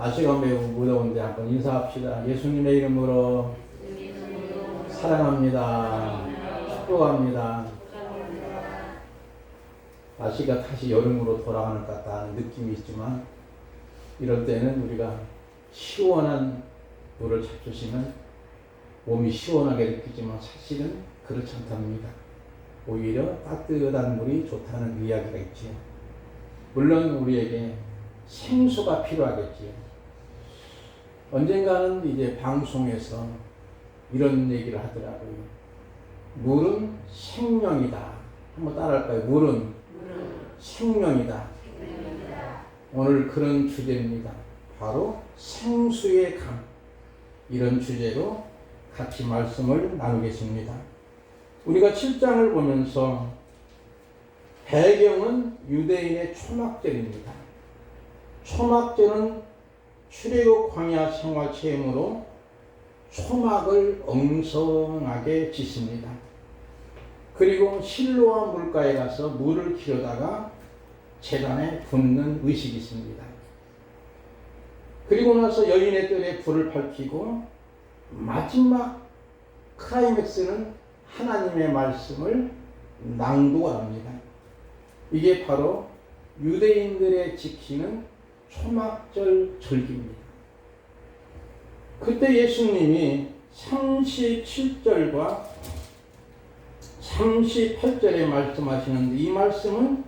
날씨가 매우 무더운데 한번 인사합시다. 예수님의 이름으로 사랑합니다. 축복합니다. 날씨가 다시 여름으로 돌아가는 것 같다는 느낌이 있지만 이럴 때는 우리가 시원한 물을 잡수시면 몸이 시원하게 느끼지만 사실은 그렇지 않답니다. 오히려 따뜻한 물이 좋다는 이야기가 있지요. 물론 우리에게 생수가 필요하겠지요. 언젠가는 이제 방송에서 이런 얘기를 하더라고요. 물은 생명이다. 한번 따라할까요? 물은 생명이다. 오늘 그런 주제입니다. 바로 생수의 강. 이런 주제로 같이 말씀을 나누겠습니다. 우리가 7장을 보면서 배경은 유대인의 초막절입니다. 초막절은 출애굽 광야 생활 체험으로 초막을 엉성하게 짓습니다. 그리고 실로와 물가에 가서 물을 기르다가 제단에 붓는 의식이 있습니다. 그리고 나서 여인의 뜰에 불을 밝히고 마지막 클라이맥스는 하나님의 말씀을 낭독합니다. 이게 바로 유대인들의 지키는 초막절 절기입니다. 그때 예수님이 37절과 38절에 말씀하시는데 이 말씀은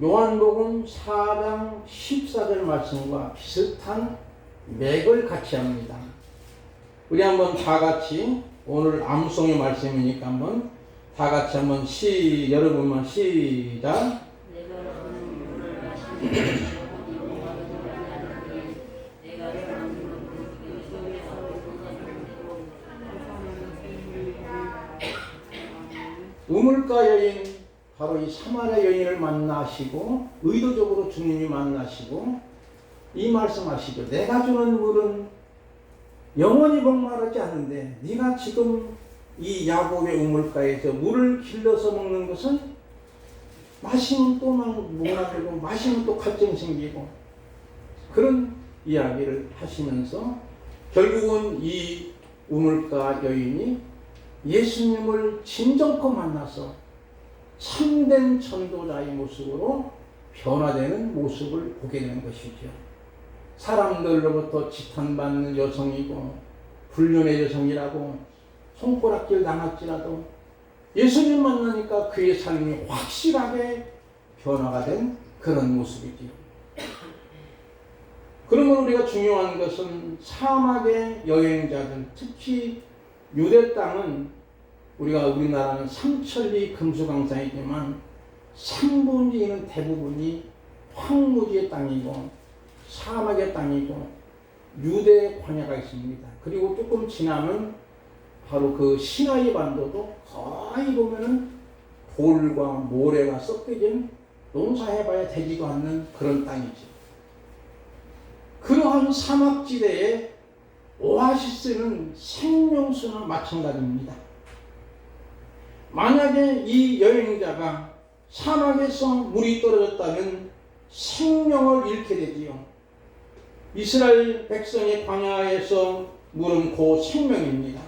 요한복음 4장 14절 말씀과 비슷한 맥을 같이 합니다. 우리 한번 다 같이 오늘 암송의 말씀이니까 한번 다 같이 한번 여러분만 시작. 우물가 여인, 바로 이 사마리아 여인을 만나시고 의도적으로 주님이 만나시고 이 말씀하시죠. 내가 주는 물은 영원히 목마르지 않는데 네가 지금 이 야곱의 우물가에서 물을 길러서 먹는 것은 마시면 또 목마르고 마시면 또 갈증 생기고 그런 이야기를 하시면서 결국은 이 우물가 여인이 예수님을 진정코 만나서 참된 전도자의 모습으로 변화되는 모습을 보게 되는 것이죠. 사람들로부터 지탄받는 여성이고 불륜의 여성이라고 손가락질 당할지라도 예수님 만나니까 그의 삶이 확실하게 변화가 된 그런 모습이지요. 그러면 우리가 중요한 것은 사막의 여행자들, 특히 유대 땅은 우리나라는 삼천리 금수강산이지만 3분의 2는 대부분이 황무지의 땅이고 사막의 땅이고 유대 광야가 있습니다. 그리고 조금 지나면 바로 그 시나이 반도도 거의 보면은 돌과 모래가 섞여진 농사해봐야 되지도 않는 그런 땅이지. 그러한 사막지대에 오아시스는 생명수나 마찬가지입니다. 만약에 이 여행자가 사막에서 물이 떨어졌다면 생명을 잃게 되지요. 이스라엘 백성의 광야에서 물은 곧 생명입니다.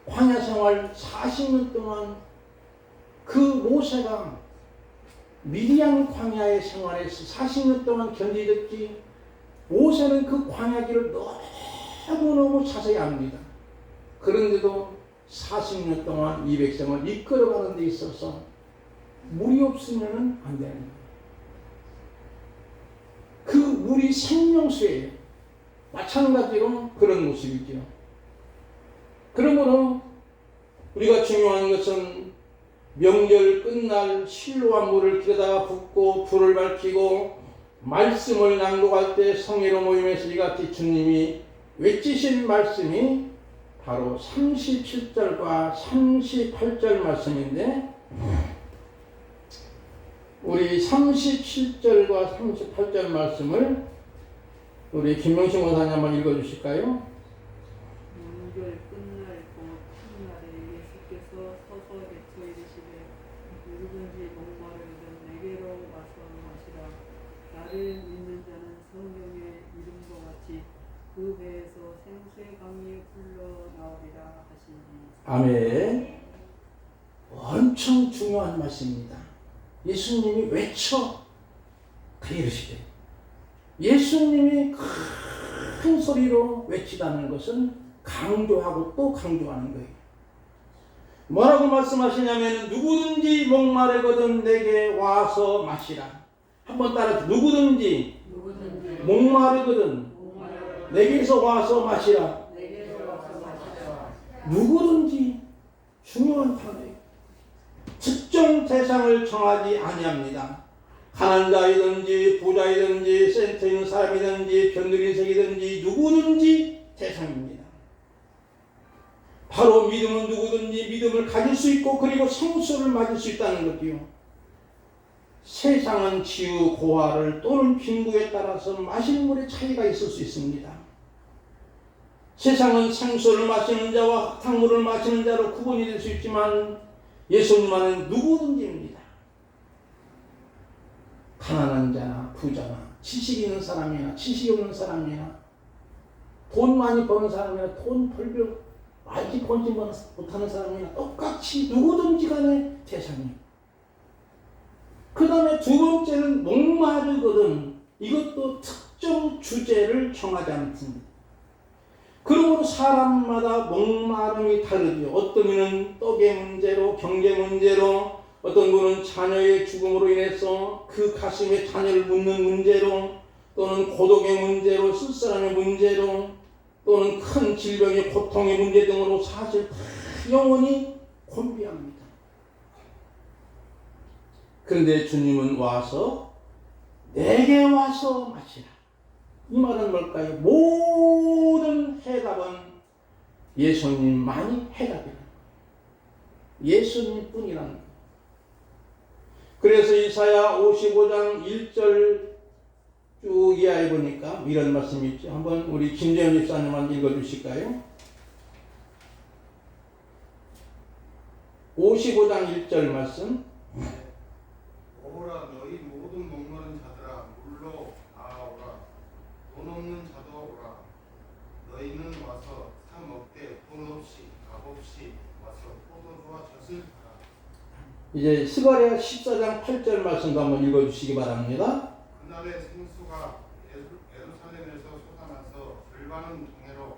광야 생활 40년 동안 그 모세가 미디안 광야의 생활에서 40년 동안 견디듯이 모세는 그 광야길을 너무너무 자세히 압니다. 그런데도 40년 동안 이 백성을 이끌어가는 데 있어서 물이 없으면 안 되는 거예요. 그 물이 생명수예요. 마찬가지로 그런 모습이죠. 그러므로 우리가 중요한 것은 명절 끝날 실로와 물을 길에다가 붓고 불을 밝히고 말씀을 낭독할 때 성회로 모임에서 이같이 주님이 외치신 말씀이 바로 37절과 38절 말씀인데 우리 37절과 38절 말씀을 우리 김명신 원사님 한번 읽어주실까요? 명절 끝날 그 날에 예수께서 서서 외쳐 이르시되 누구든지 목마르거든 내게로 와서 마시라. 나를 믿는 자는 성경에 생수의 강이 흘러나오리라 하시니. 아멘. 엄청 중요한 말씀입니다. 예수님이 외쳐 이르시되, 예수님이 큰 소리로 외치다는 것은 강조하고 또 강조하는 거예요. 뭐라고 말씀하시냐면 누구든지 목마르거든 내게 와서 마시라. 한번 따라서 누구든지 목마르거든 내게서 와서 마시라. 누구든지 중요한 단어예요. 특정 대상을 정하지 아니합니다. 가난한 자이든지 부자이든지 센터 있는 사람이든지 병들인 색이든지 누구든지 대상입니다. 바로 믿음은 누구든지 믿음을 가질 수 있고 그리고 생수를 맞을 수 있다는 것이요. 세상은 지우 고화를 또는 빈구에 따라서 마시는 물의 차이가 있을 수 있습니다. 세상은 생수를 마시는 자와 흙탕물을 마시는 자로 구분이 될 수 있지만 예수님은 누구든지입니다. 가난한 자나 부자나 지식 있는 사람이나 지식 없는 사람이나 돈 많이 버는 사람이나 돈 별별 많이 벌지 못하는 사람이나 똑같이 누구든지 간의 대상이에요. 그 다음에 두 번째는 목마르거든. 이것도 특정 주제를 정하지 않습니다. 그러므로 사람마다 목마름이 다르죠. 어떤 이는 떡의 문제로, 경제 문제로, 어떤 분은 자녀의 죽음으로 인해서 그 가슴에 자녀를 묻는 문제로, 또는 고독의 문제로, 쓸사람의 문제로, 또는 큰 질병의 고통의 문제 등으로 사실 다 영원히 곤비합니다. 그런데 주님은 와서 내게 와서 마시라. 이 말은 뭘까요? 모든 해답은 예수님만이 해답이라는 거예요. 예수님뿐이라는 거예요. 그래서 이사야 55장 1절 쭉 이하에 보니까 이런 말씀이 있죠. 한번 우리 김재현 집사님한테 읽어주실까요? 55장 1절 말씀. 오라 너희 모든 목마른 자들아 물로 나아오라. 돈 없는 자도 오라. 너희는 와서 사 먹되 돈 없이 값 없이 와서 포도주와 젖을 팔아. 이제 스가랴 14장 8절 말씀도 한번 읽어주시기 바랍니다. 그날의 생수가 예루살렘에서 솟아나서 절반은 동해로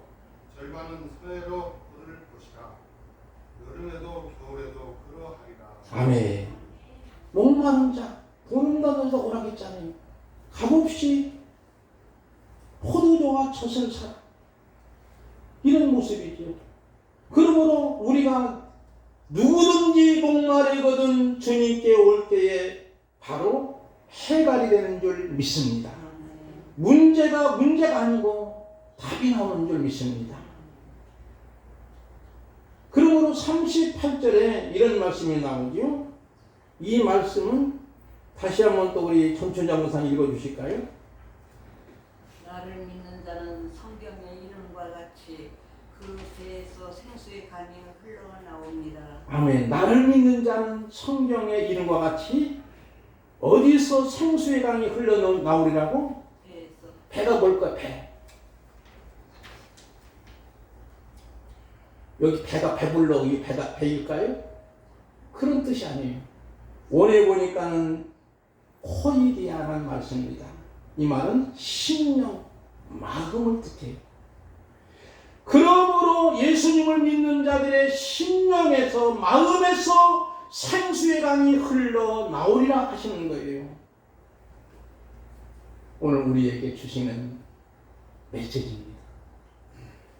절반은 서해로 흐를 것이라. 여름에도 겨울에도 그러하리라. 아멘. 목마른 자, 돈 없는 자 오라겠잖아요. 값없이 포도주와 젖을 사라. 이런 모습이죠. 그러므로 우리가 누구든지 목마르거든 주님께 올 때에 바로 해갈이 되는 줄 믿습니다. 문제가 아니고 답이 나오는 줄 믿습니다. 그러므로 38절에 이런 말씀이 나오죠. 이 말씀은 다시 한번 또 우리 전천장로상 읽어주실까요? 나를 믿는 자는 성경의 이름과 같이 그 배에서 생수의 강이 흘러나옵니다. 아멘. 나를 믿는 자는 성경의 이름과 같이 어디서 생수의 강이 흘러나오리라고? 배에서. 배가 뭘까요? 배. 여기 배가 배불러 이 배가 배일까요? 그런 뜻이 아니에요. 원해 보니까는 코이디아라는 말씀입니다. 이 말은 심령, 마음을 뜻해요. 그러므로 예수님을 믿는 자들의 심령에서 마음에서 생수의 강이 흘러나오리라 하시는 거예요. 오늘 우리에게 주시는 메시지입니다.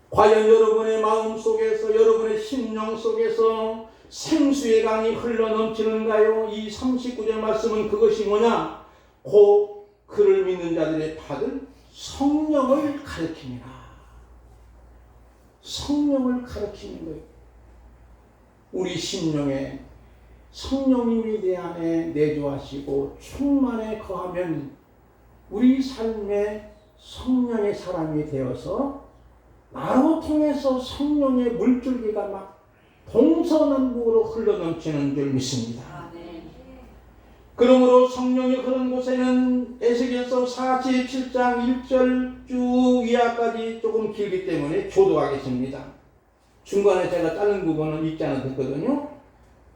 과연 여러분의 마음 속에서 여러분의 심령 속에서 생수의 강이 흘러넘치는가요? 이 39절 말씀은 그것이 뭐냐? 곧 그를 믿는 자들의 받을 성령을 가르칩니다. 성령을 가르치는 거예요. 우리 심령에 성령님이 내 안에 내주하시고 충만에 거하면 우리 삶에 성령의 사람이 되어서 나로 통해서 성령의 물줄기가 막 동서남북으로 흘러넘치는 줄 믿습니다. 그러므로 성령이 흐른 곳에는 에스겔서 47장 1절 쭉 이하까지 조금 길기 때문에 교도하겠습니다. 중간에 제가 자른 부분은 읽지 않아도 됐거든요.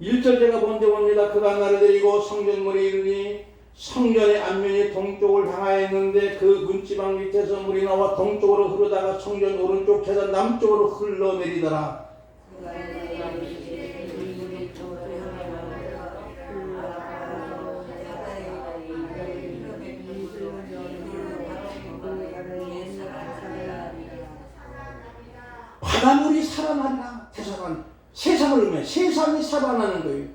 1절 제가 먼저 봅니다. 그가 나를 데리고 성전문에 이르니 성전의 앞면이 동쪽을 향하였는데 그 문지방 밑에서 물이 나와 동쪽으로 흐르다가 성전 오른쪽 계단 남쪽으로 흘러내리더라. 바닷물이 살아나리라. 대사관 세상을 의미해 세상이 살아나는 거예요.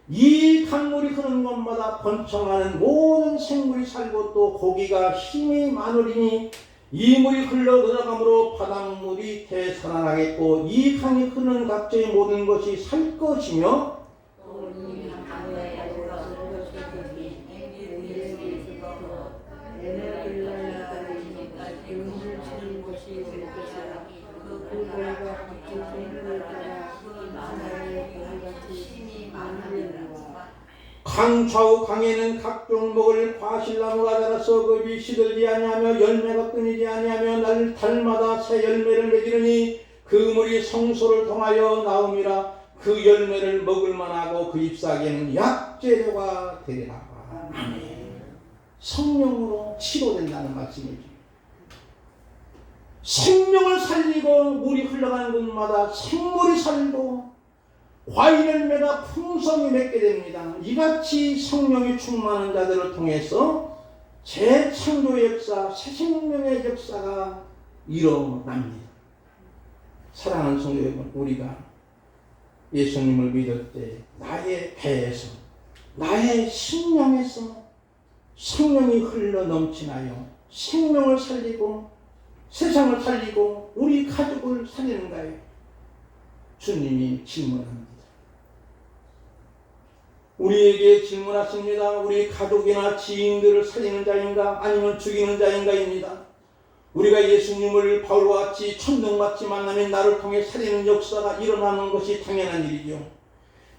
이 강물이 흐르는 곳마다 번창하는 모든 생물이 살고 또 고기가 힘이 많으리니 이 물이 흘러 들어가므로 바닷물이 되살아나겠고 이 강이 흐르는 각지의 모든 것이 살 것이며 강 좌우 강에는 각종 먹을 과실나무가 자라서 급이 시들지 아니하며 열매가 끊이지 아니하며 달마다 새 열매를 맺으니 그 물이 성소를 통하여 나옴이라. 그 열매를 먹을 만하고 그 잎사귀에는 약재료가 되리라. 성령으로 치료된다는 말씀이죠. 생명을 살리고 물이 흘러가는 곳마다 생물이 살고 과일 열매가 풍성히 맺게 됩니다. 이같이 성령이 충만한 자들을 통해서 재창조의 역사, 새 생명의 역사가 일어납니다. 사랑하는 성도 여러분, 우리가 예수님을 믿을 때 나의 배에서, 나의 심령에서 성령이 흘러 넘치나요? 생명을 살리고 세상을 살리고 우리 가족을 살리는가요? 주님이 질문합니다. 우리에게 질문하십니다. 우리 가족이나 지인들을 살리는 자인가 아니면 죽이는 자인가입니다. 우리가 예수님을 바울과 같이 천둥같이 만나면 나를 통해 살리는 역사가 일어나는 것이 당연한 일이죠.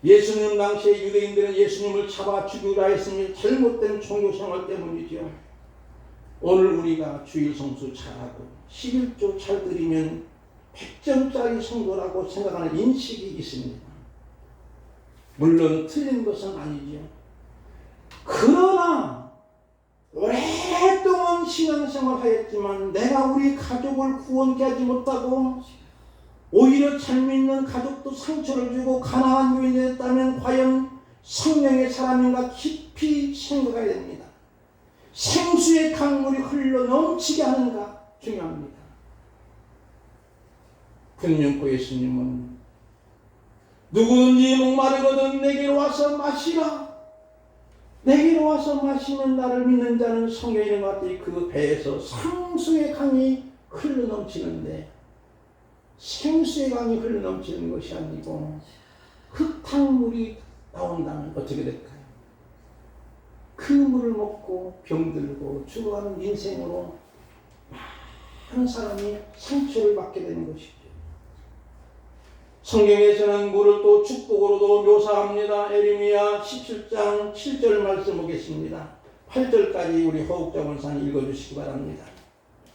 예수님 당시에 유대인들은 예수님을 잡아 죽이려 했습니다. 잘못된 종교생활 때문이죠. 오늘 우리가 주일 성수 잘하고 11조 잘 드리면 100점짜리 성도라고 생각하는 인식이 있습니다. 물론 틀린 것은 아니죠. 그러나 오랫동안 신앙생활 하였지만 내가 우리 가족을 구원케 하지 못하고 오히려 잘 믿는 가족도 상처를 주고 가난한 요인이 됐다면 과연 성령의 사람인가 깊이 생각해야 됩니다. 생수의 강물이 흘러 넘치게 하는가 중요합니다. 금년고 예수님은 누구든지 목마르거든 내게로 와서 마시라. 내게로 와서 마시는 나를 믿는 자는 성경에 있는 것 같이 그 배에서 생수의 강이 흘러 넘치는데 생수의 강이 흘러 넘치는 것이 아니고 흙탕물이 나온다면 어떻게 될까요? 그 물을 먹고 병들고 죽어가는 인생으로 많은 사람이 상처를 받게 되는 것이죠. 성경에서는 물을 또 축복으로도 묘사합니다. 에레미야 17장 7절 말씀 보겠습니다. 8절까지 우리 허욱자 권사님 읽어주시기 바랍니다.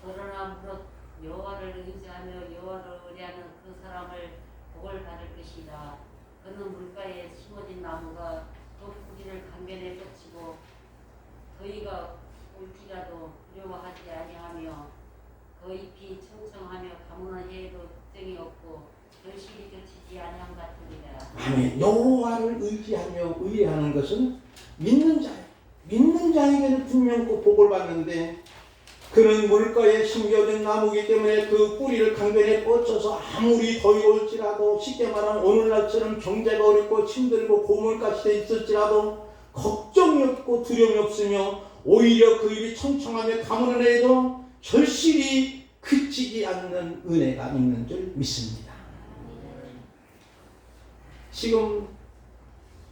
그러나 무릇 여호와를 의지하며 여호와를 의뢰하는 그 사람을 복을 받을 것이다. 그는 물가에 심어진 나무가 그 뿌리를 강변에 뻗치고 더위가 올지라도 두려워하지 아니하며 그 잎이 청청하며 가무는 해에도 걱정이 없고 결실이 겹치지 아니함 같으리라. 아멘. 여호와를 의지하며 의뢰하는 것은 믿는 자예요. 믿는 자에게는 분명 그 복을 받는데 그는 물가에 심겨진 나무이기 때문에 그 뿌리를 강변에 뻗쳐서 아무리 더위 올지라도 쉽게 말하면 오늘날처럼 경제가 어렵고 힘들고 고물가시 돼 있을지라도 걱정이 없고 두려움이 없으며 오히려 그 입이 청청하며 가무는 해도 절실히 그치지 않는 은혜가 있는 줄 믿습니다. 지금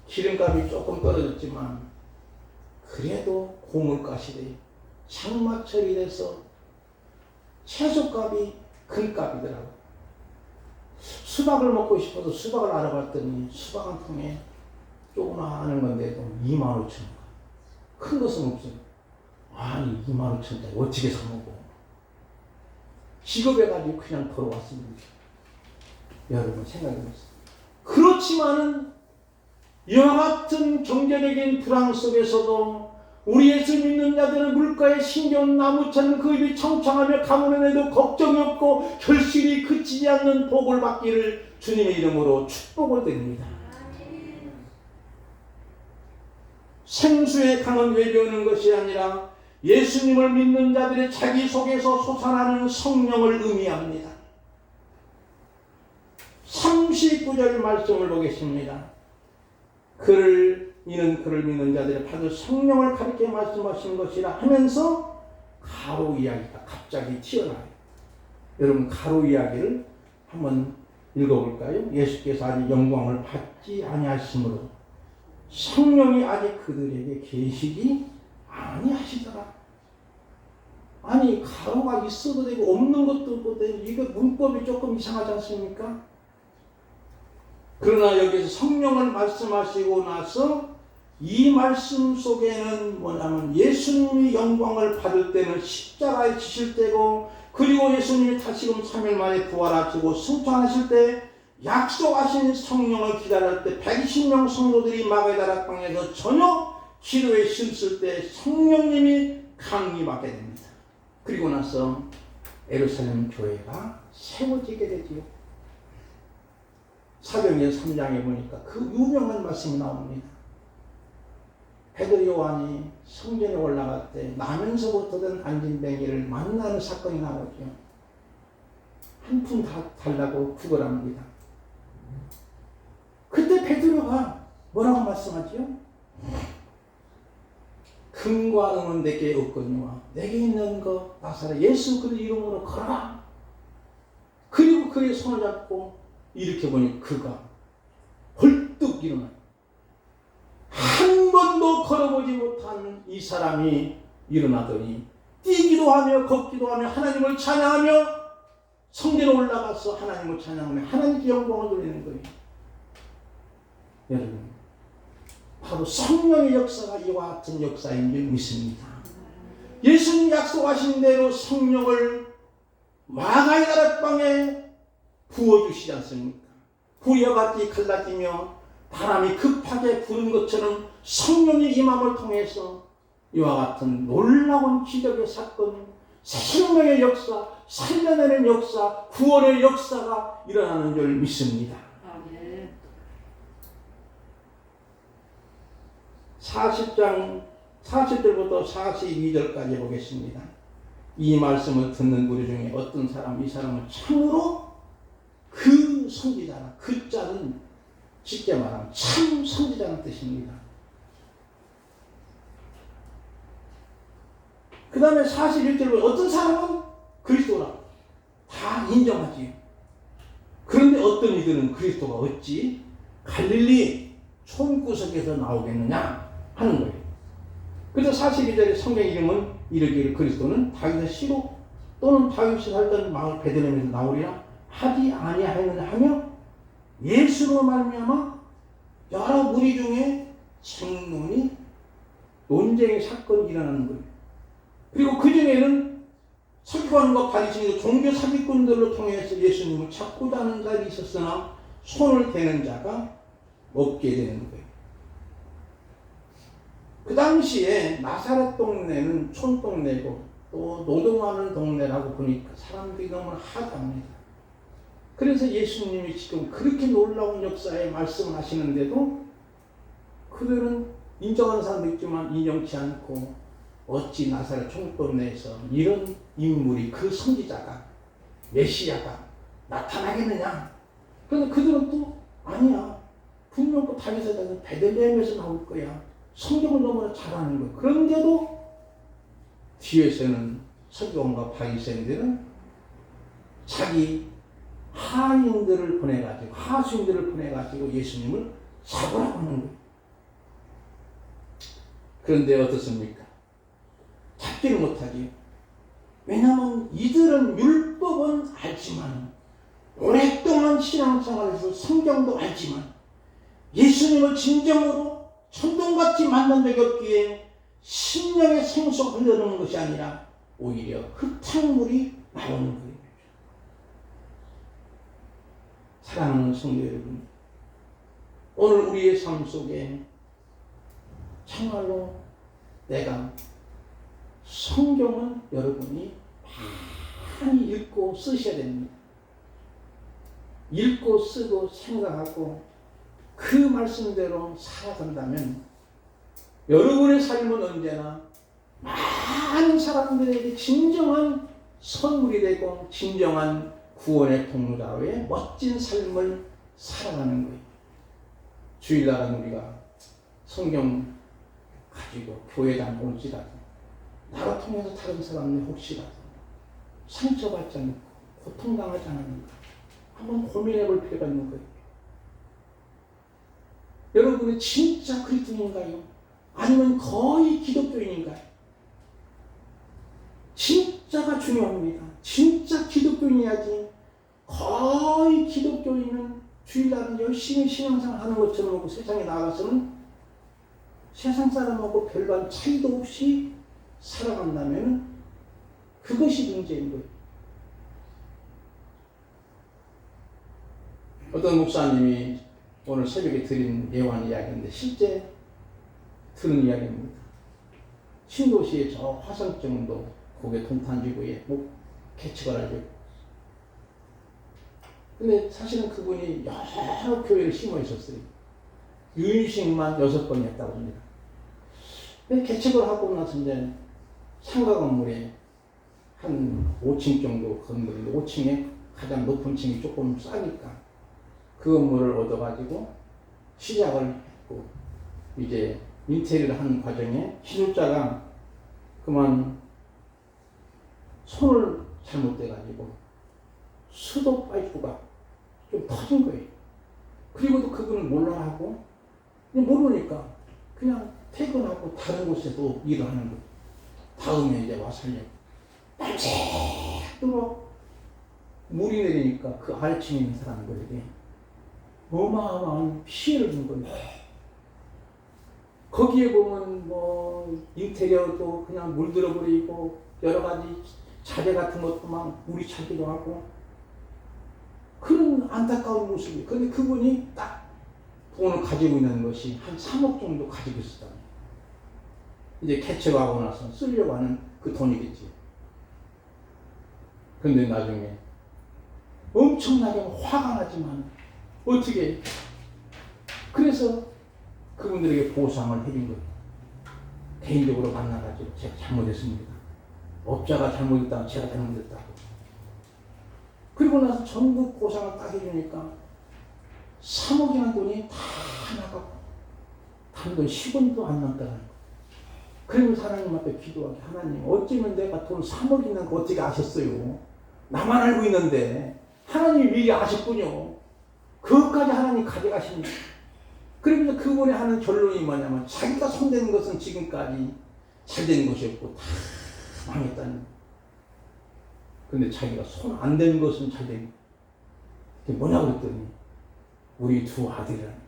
기름값이 조금 떨어졌지만 그래도 고물가시래 장마철이 돼서 채소값이 금값이더라고요. 수박을 먹고 싶어서 수박을 알아봤더니 수박 한 통에 조그마한 건데도 25,000원. 큰 것은 없어요. 아니 25,000짜리 어떻게 사 먹어? 직업해가지고 그냥 걸어왔습니다. 여러분 생각해보세요. 그렇지만은 이와 같은 경제적인 불황 속에서도 우리 예수 믿는 자들은 물가에 신겨온 나무처럼 그 입이 청청하며 가문에도 걱정이 없고 결실이 그치지 않는 복을 받기를 주님의 이름으로 축복을 드립니다. 생수의 강은 외려오는 것이 아니라 예수님을 믿는 자들의 자기 속에서 솟아나는 성령을 의미합니다. 39절 말씀을 보겠습니다. 이는 그를 믿는 자들의 받을 성령을 가리켜 말씀하신 것이라 하면서 가로 이야기가 갑자기 튀어나와요. 여러분 가로 이야기를 한번 읽어볼까요? 예수께서 아직 영광을 받지 아니하심으로 성령이 아직 그들에게 계시지 아니하시더라. 아니 가로가 있어도 되고 없는 것도 없고 이거 문법이 조금 이상하지 않습니까? 그러나 여기서 성령을 말씀하시고 나서 이 말씀 속에는 뭐냐면 예수님이 영광을 받을 때는 십자가에 지실 때고 그리고 예수님이 다시금 3일 만에 부활하시고 승천하실 때 약속하신 성령을 기다릴 때 120명 성도들이 마가다락방에서 전혀 기도에 힘쓸 때 성령님이 강림하게 됩니다. 그리고 나서 예루살렘 교회가 세워지게 되지요. 사도행전 3장에 보니까 그 유명한 말씀이 나옵니다. 베드로 요한이 성전에 올라갈 때 나면서부터 된 안진뱅이를 만나는 사건이 나오죠. 한 푼 달라고 구걸합니다. 그때 베드로가 뭐라고 말씀하죠? 금과 은은 내게 없거니와 내게 있는 것 나사렛 예수 그리스도 이름으로 걸어라. 그리고 그의 손을 잡고 이렇게 보니 그가 벌떡 일어나 한 번도 걸어보지 못한 이 사람이 일어나더니 뛰기도 하며 걷기도 하며 하나님을 찬양하며 성전에 올라가서 하나님을 찬양하며 하나님께 영광을 돌리는 거예요. 여러분 바로 성령의 역사가 이와 같은 역사인 줄 믿습니다. 예수님 약속하신 대로 성령을 마가의 다락방에 부어주시지 않습니까? 불과 같이 갈라지며 바람이 급하게 부는 것처럼 성령의 임함을 통해서 이와 같은 놀라운 기적의 사건, 생명의 역사, 살려내는 역사, 구원의 역사가 일어나는 줄 믿습니다. 40장 40절부터 42절까지 보겠습니다. 이 말씀을 듣는 우리 중에 어떤 사람, 이 사람은 참으로 그 선지자라. 그 자는 쉽게 말하면 참 선지자는 뜻입니다. 그 다음에 41절에 어떤 사람은 그리스도라. 다 인정하지요. 그런데 어떤 이들은 그리스도가 어찌 갈릴리 촌구석에서 나오겠느냐 하는 거예요. 그래서 42절에 성경 이름은 이르기를 그리스도는 다윗의 씨로 또는 다윗이 살던 마을 베들레헴에서 나오리라 하지 아니하였느냐 하며 예수로 말미암아 여러 무리 중에 생론이 논쟁의 사건이 일어나는 거예요. 그리고 그 중에는 서기관과 바리새인과 종교 사기꾼들로 통해서 예수님을 찾고자 하는 자들이 있었으나 손을 대는 자가 없게 되는 거예요. 그 당시에 나사렛 동네는 촌동네고 또 노동하는 동네라고 보니까 사람들이 너무 하답니다. 그래서 예수님이 지금 그렇게 놀라운 역사에 말씀을 하시는데도 그들은 인정하는 사람도 있지만 인정치 않고 어찌 나사렛 촌동네에서 이런 인물이 그 선지자가 메시아가 나타나겠느냐. 그런데 그들은 또 아니야. 분명 그 다윗의 베들레헴에서 나올 거야. 성경을 너무나 잘 아는 거예요. 그런데도 뒤에서는 서기관과 바리새인들은 자기 하인들을 보내가지고 하수인들을 보내가지고 예수님을 잡으라고 하는 거예요. 그런데 어떻습니까? 잡지를 못하지요. 왜냐하면 이들은 율법은 알지만 오랫동안 신앙생활에서 성경도 알지만 예수님을 진정으로 천동같이 만난 적이 없기에 심령의 생수가 흘러오는 것이 아니라 오히려 흙탕물이 나오는 거예요. 사랑하는 성도 여러분, 오늘 우리의 삶 속에 정말로 내가 성경은 여러분이 많이 읽고 쓰셔야 됩니다. 읽고 쓰고 생각하고 그 말씀대로 살아간다면 여러분의 삶은 언제나 많은 사람들에게 진정한 선물이 되고 진정한 구원의 통로자로의 멋진 삶을 살아가는 거예요. 주일날은 우리가 성경 가지고 교회당 올지라도 나를 통해서 다른 사람들 혹시라도 상처받지 않고 고통당하지 않았는가 한번 고민해 볼 필요가 있는 거예요. 여러분이 진짜 그리스도인가요? 아니면 거의 기독교인인가요? 진짜가 중요합니다. 진짜 기독교인이야지. 거의 기독교인은 주일날은 열심히 신앙생활 하는 것처럼 하고 세상에 나가서는 세상 사람하고 별반 차이도 없이 살아간다면 그것이 문제인 거예요. 어떤 목사님이 오늘 새벽에 드린 예화한 이야기인데 실제 들은 이야기입니다. 신도시의 저 화성정도 고개 동탄지구에 개척을 하죠. 근데 사실은 그분이 여러 교회를 심어 있었어요. 유인식만 6번 했다고 합니다. 근데 개척을 하고 나서 이제 상가 건물에 한 5층 정도 건물인데 5층에 가장 높은 층이 조금 싸니까 그 건물을 얻어가지고 시작을 했고 이제 인테리어를 하는 과정에 기술자가 그만 손을 잘못돼가지고 수도 파이프가 좀 터진 거예요. 그리고도 그분은 몰라 하고 모르니까 그냥 퇴근하고 다른 곳에도 일을 하는 거예요. 다음에 이제 와서 하려고. 밤새도록 물이 내리니까 그 아래층에 있는 사람들에게 어마어마한 피해를 준 거예요. 거기에 보면 뭐 인테리어도 그냥 물들어 버리고 여러 가지 자재 같은 것도 막 물이 차기도 하고 그런 안타까운 모습이. 그런데 그분이 딱 돈을 가지고 있는 것이 한 3억 정도 가지고 있었다. 이제 개척하고 나서 쓰려고 하는 그 돈이겠지. 근데 나중에 엄청나게 화가 나지만 어떻게 그래서 그분들에게 보상을 해준 거예요. 개인적으로 만나가지고 제가 잘못했습니다. 업자가 잘못했다고 제가 잘못했다고. 그리고 나서 전부 보상을 딱 해주니까 3억이라는 돈이 다 나가고 단돈 10원도 안 남다는 거예요. 그러면서 하나님 앞에 기도하게, 하나님 어쩌면 내가 돈 3억 있는 거 어떻게 아셨어요? 나만 알고 있는데 하나님이 미리 아셨군요. 그것까지 하나님 가져가십니다. 그러면서 그분이 하는 결론이 뭐냐면 자기가 손댄 것은 지금까지 잘 된 것이 없고 다 망했다는 거예요. 근데 자기가 손 안 댄 것은 잘 된 거예요. 그게 뭐냐고 그랬더니 우리 두 아들이라는 거예요.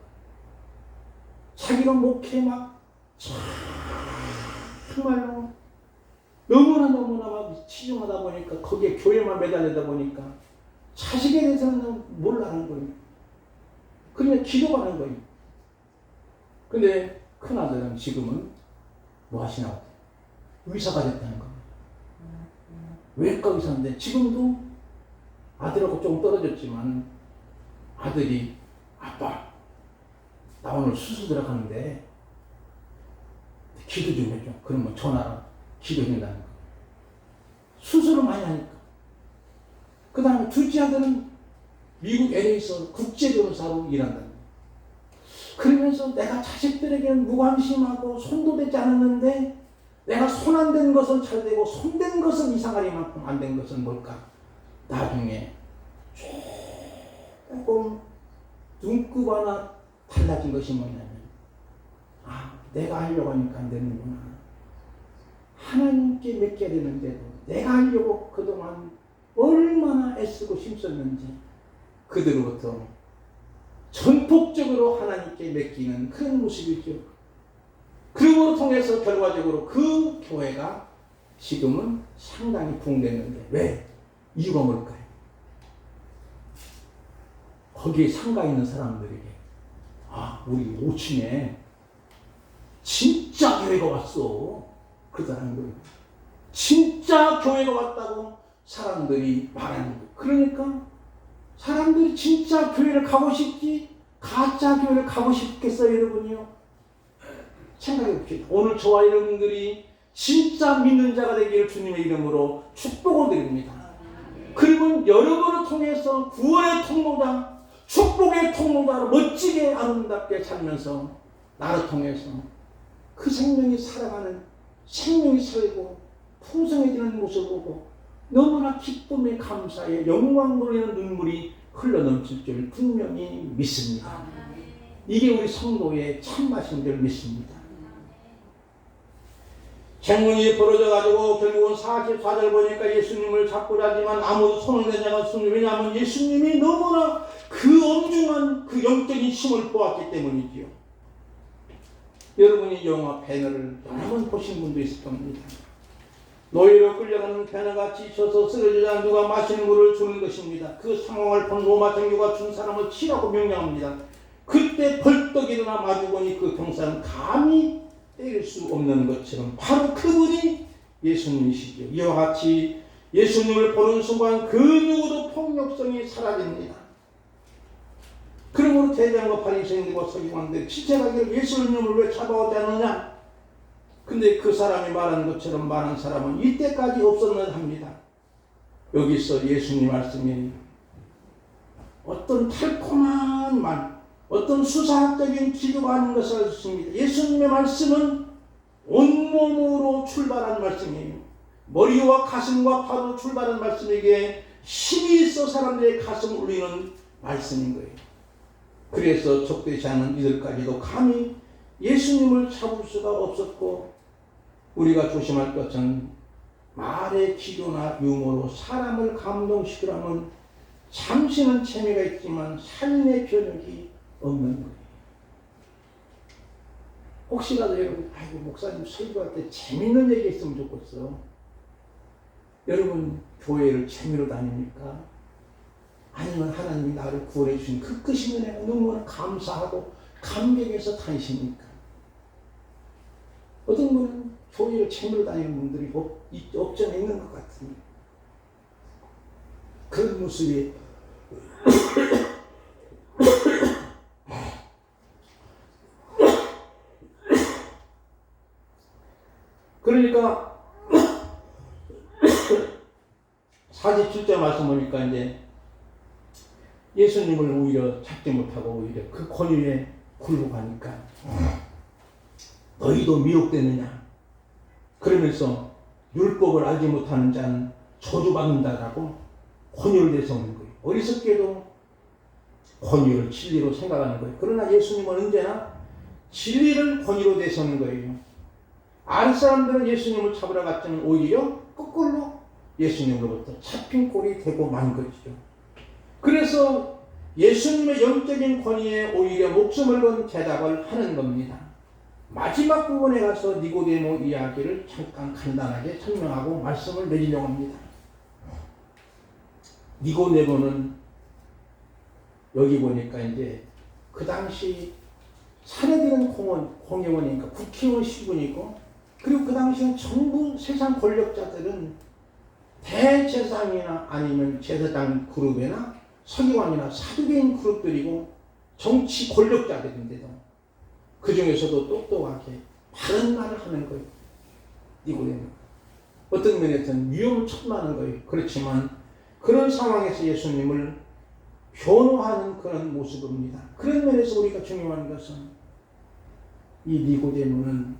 자기가 목회 막 정말로 너무나 막 치중하다 보니까 거기에 교회만 매달리다 보니까 자식에 대해서는 몰라하는 거예요. 그냥 기도가 하는 거예요. 근데 큰아들은 지금은 뭐 하시냐고 의사가 됐다는 거예요. 외과 의사인데 지금도 아들하고 조금 떨어졌지만 아들이 아빠 나 오늘 수술 들어가는데 기도 좀 해줘. 그러면 전화로 기도해준다는 거예요. 수술을 많이 하니까. 그 다음에 둘째 아들은 미국 LA에서 국제변호사로 일한다는 거예요. 그러면서 내가 자식들에게는 무관심하고 손도 대지 않았는데 내가 손 안 댄 것은 잘 되고 손 댄 것은 이상하리만큼 안 된 것은 뭘까? 나중에 조금 눈급 하나 달라진 것이 뭐냐면 내가 하려고 하니까 안 되는구나. 하나님께 맡겨야 되는데도 내가 하려고 그동안 얼마나 애쓰고 힘썼는지 그들로부터 전폭적으로 하나님께 맡기는 그런 모습이죠. 그림으로 통해서 결과적으로 그 교회가 지금은 상당히 붕괴했는데 왜? 이유가 뭘까요? 거기에 상가 있는 사람들에게 우리 5층에 진짜 교회가 왔어. 그러더라는 거예요. 진짜 교회가 왔다고 사람들이 말하는 거예요. 그러니까 사람들이 진짜 교회를 가고 싶지 가짜 교회를 가고 싶겠어요, 여러분이요? 생각해 봅시다. 오늘 저와 여러분들이 진짜 믿는 자가 되기를 주님의 이름으로 축복을 드립니다. 그리고 여러분을 통해서 구원의 통로자, 축복의 통로자로 멋지게 아름답게 살면서 나를 통해서 그 생명이 살아가는, 생명이 살고 풍성해지는 모습을 보고 너무나 기쁨에 감사에 영광 돌리는 눈물이 흘러넘칠 줄 분명히 믿습니다. 이게 우리 성도의 참맛인 줄 믿습니다.쟁문이 벌어져가지고 결국은 44절 보니까 예수님을 잡고자 하지만 아무도 손을 내지 않았습니다. 왜냐하면 예수님이 너무나 그 엄중한 그 영적인 힘을 보았기 때문이지요. 여러분이 영화 배너를 여러 번 보신 분도 있을 겁니다. 노예로 끌려가는 배너같이 져서 쓰러지자 누가 마시는 물을 주는 것입니다. 그 상황을 본 로마 정교가 준 사람을 치라고 명령합니다. 그때 벌떡 일어나 마주보니 그 경사는 감히 때릴 수 없는 것처럼 바로 그분이 예수님이시죠. 이와 같이 예수님을 보는 순간 그 누구도 폭력성이 사라집니다. 그러므로 대장과 바리새인들과 서기관들이 지체하기를 예수님을 왜 잡아오지 않느냐? 근데 그 사람이 말하는 것처럼 많은 사람은 이때까지 없었느냐 합니다. 여기서 예수님 말씀이 어떤 달콤한 말, 어떤 수사학적인 기도가 아닌 것을 알 수 있습니다. 예수님의 말씀은 온몸으로 출발한 말씀이에요. 머리와 가슴과 팔로 출발한 말씀에게 힘이 있어 사람들의 가슴을 울리는 말씀인 거예요. 그래서 적대지 않은 이들까지도 감히 예수님을 잡을 수가 없었고, 우리가 조심할 것은 말의 기도나 유머로 사람을 감동시키려면 잠시는 재미가 있지만 삶의 변혁이 없는 거예요. 혹시라도 여러분, 목사님 설교할 때 재밌는 얘기 있으면 좋겠어. 여러분, 교회를 재미로 다닙니까? 아니면 하나님이 나를 구원해 주신 그 크신 은혜가 너무나 감사하고 감격해서 다니십니까? 어떤 분은 교회를 재미로 다니는 분들이 업전에 있는 것 같습니다. 그런 모습이 그러니까 47절 말씀 보니까 이제 예수님을 오히려 잡지 못하고 오히려 그 권위에 굴러가니까 너희도 미혹되느냐? 그러면서 율법을 알지 못하는 자는 저주받는다라고 권위를 내세우는 거예요. 어리석게도 권위를 진리로 생각하는 거예요. 그러나 예수님은 언제나 진리를 권위로 내세우는 거예요. 아는 사람들은 예수님을 잡으러 갔지만 오히려 거꾸로 예수님으로부터 잡힌 꼴이 되고 만 것이죠. 그래서 예수님의 영적인 권위에 오히려 목숨을 건 대답을 하는 겁니다. 마지막 부분에 가서 니고데모 이야기를 잠깐 간단하게 설명하고 말씀을 내리려고 합니다. 니고데모는 여기 보니까 이제 그 당시 사내들은 공회원이니까 국회의원 신분이고, 그리고 그 당시엔 전부 세상 권력자들은 대제사장이나 아니면 제사장 그룹이나 서기관이나 사두개인 그룹들이고 정치 권력자들인데도 그 중에서도 똑똑하게 바른 말을 하는 거예요. 니고데모. 어떤 면에서는 위험천만한 거예요. 그렇지만 그런 상황에서 예수님을 변호하는 그런 모습입니다. 그런 면에서 우리가 중요한 것은 이 니고데모는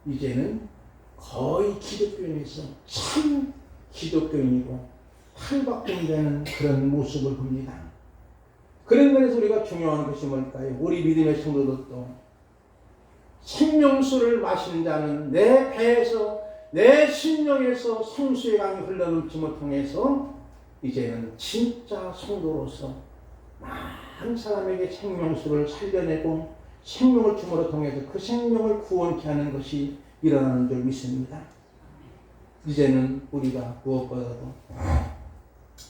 이제는 거의 기독교인에서 참 기독교인이고 탈바꿈되는 그런 모습을 봅니다. 그런 면에서 우리가 중요한 것이 뭘까요? 우리 믿음의 성도들도 생명수를 마시는 자는 내 배에서 내 심령에서 생수의 강이 흘러넘침을 통해서 이제는 진짜 성도로서 많은 사람에게 생명수를 살려내고 생명을 줌으로 통해서 그 생명을 구원케 하는 것이 일어나는 줄 믿습니다. 이제는 우리가 무엇보다도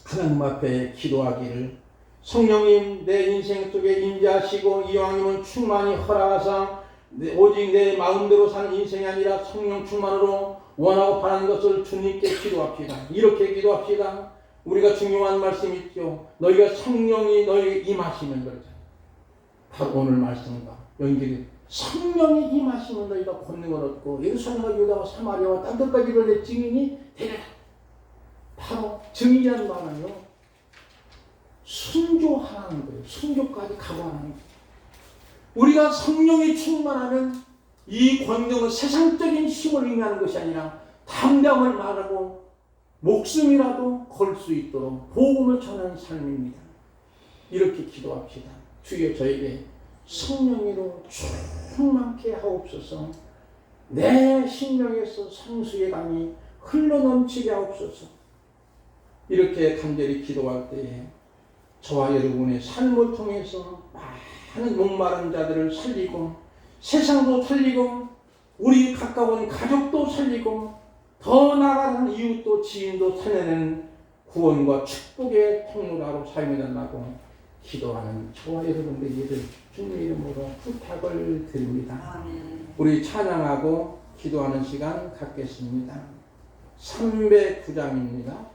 하나님 앞에 기도하기를, 성령님 내 인생 속에 임재하시고 이왕이면 충만히 허락하사 오직 내 마음대로 사는 인생이 아니라 성령 충만으로 원하고 바라는 것을 주님께 기도합시다. 이렇게 기도합시다. 우리가 중요한 말씀이 있죠. 너희가 성령이 너희에게 임하시면 그러잖아요. 바로 오늘 말씀과 연결이, 성령이 임하시면 너희가 권능을 얻고 예루살렘과 유다와 사마리아와 땅 끝까지 내 증인이 되리라. 바로 증인이라는 말은요, 순교하는 거예요. 순교까지 각오하는 거예요. 우리가 성령이 충만하면 이 권능은 세상적인 힘을 의미하는 것이 아니라 담대함을 말하고 목숨이라도 걸 수 있도록 복음을 전하는 삶입니다. 이렇게 기도합시다. 주여 저에게 성령으로 충만케 하옵소서. 내 심령에서 성수의 강이 흘러넘치게 하옵소서. 이렇게 간절히 기도할 때에 저와 여러분의 삶을 통해서 많은 목마른 자들을 살리고 세상도 살리고 우리 가까운 가족도 살리고 더 나아가는 이웃도 지인도 살려내는 구원과 축복의 통로로 사용해달라고 기도하는 저와 여러분들에게 주님의 이름으로 부탁을 드립니다. 아멘. 우리 찬양하고 기도하는 시간 갖겠습니다. 309장입니다.